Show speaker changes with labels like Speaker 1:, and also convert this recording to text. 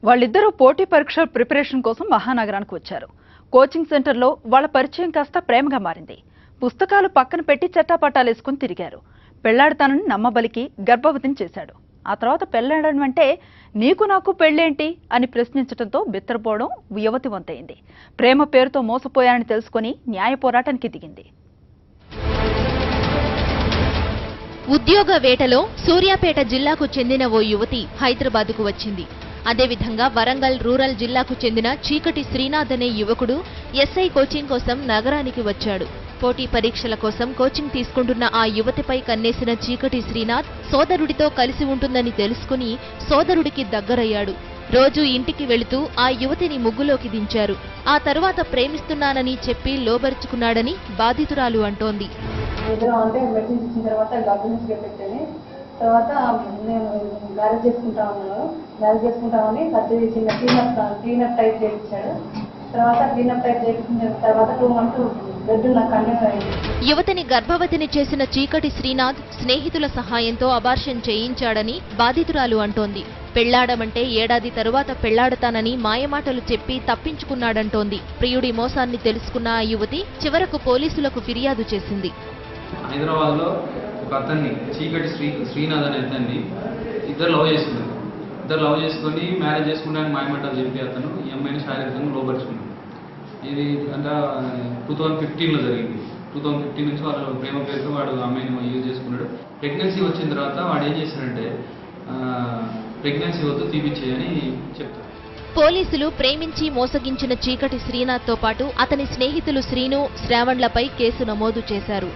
Speaker 1: వాళ్ళిద్దరూ పోటీ పరీక్ష ప్రిపరేషన్ కోసం మహానగరానికి వచ్చారు. కోచింగ్ సెంటర్లో వాళ్ళ పరిచయం కాస్త ప్రేమగా మారింది. పుస్తకాలు పక్కన పెట్టి చట్టాపట్టాలేసుకుని తిరిగారు. పెళ్లాడతానని నమ్మబలికి గర్భవతిని చేశాడు. ఆ తర్వాత పెళ్లాడడం అంటే నీకు నాకు పెళ్ళేంటి అని ప్రశ్నించడంతో బిత్తరపోవడం యువతి వంతైంది. ప్రేమ పేరుతో మోసపోయానని తెలుసుకుని న్యాయ పోరాటానికి దిగింది.
Speaker 2: ఉద్యోగ వేటలో సూర్యాపేట జిల్లాకు చెందిన ఓ యువతి హైదరాబాద్కు వచ్చింది. అదేవిధంగా వరంగల్ రూరల్ జిల్లాకు చెందిన చీకటి శ్రీనాథ్ అనే యువకుడు ఎస్ఐ కోచింగ్ కోసం నగరానికి వచ్చాడు. పోటీ పరీక్షల కోసం కోచింగ్ తీసుకుంటున్న ఆ యువతిపై కన్నేసిన చీకటి శ్రీనాథ్ సోదరుడితో కలిసి ఉంటుందని తెలుసుకుని సోదరుడికి దగ్గరయ్యాడు. రోజు ఇంటికి వెళుతూ ఆ యువతిని ముగ్గులోకి దించారు. ఆ తరువాత ప్రేమిస్తున్నానని చెప్పి లోబరుచుకున్నాడని బాధితురాలు అంటోంది.
Speaker 3: తర్వాత నేను మ్యారేజ్ చేసుకుంటామని సర్జరీ చిన్న క్లీనప్ టైప్ చేయించాడు. తర్వాత క్లీనప్ టైప్ చేయించిన తర్వాత 2 months బెడ్ నాకు కన్యూ.
Speaker 2: యువతిని గర్భవతిని చేసిన చీకటి శ్రీనాథ్ స్నేహితుల సహాయంతో అబార్షన్ చేయించాడని బాధితురాలు అంటోంది. పెళ్లాడమంటే ఏడాది తరువాత పెళ్లాడతానని మాయమాటలు చెప్పి తప్పించుకున్నాడంటోంది. ప్రియుడి మోసాన్ని తెలుసుకున్న ఆ యువతి చివరకు పోలీసులకు ఫిర్యాదు చేసింది.
Speaker 4: హైదరాబాద్ లో ఒక అతన్ని చీకటి శ్రీనాథ్ అనే అతన్ని ఇద్దరు లవ్ చేసుకొని మ్యారేజ్ చేసుకుంటానికి మాయమాటలు చెప్పి అతను ఈ అమ్మాయిని శారీరకంగా లోపరుచుకున్నాడు. ఇది అంతా 2015లో జరిగింది. 2015 నుంచి వాళ్ళ ప్రేమ పేరుతో వాడు అమ్మాయిని యూజ్ చేసుకున్నాడు. ప్రెగ్నెన్సీ వచ్చిన తర్వాత వాడు ఏం చేశాడంటే ప్రెగ్నెన్సీ వద్దు తీపిచ్చేయని చెప్తాడు.
Speaker 2: పోలీసులు ప్రేమించి మోసగించిన చీకటి శ్రీనాథ్తో పాటు అతని స్నేహితులు శ్రీను, శ్రావణ్లపై కేసు నమోదు చేశారు.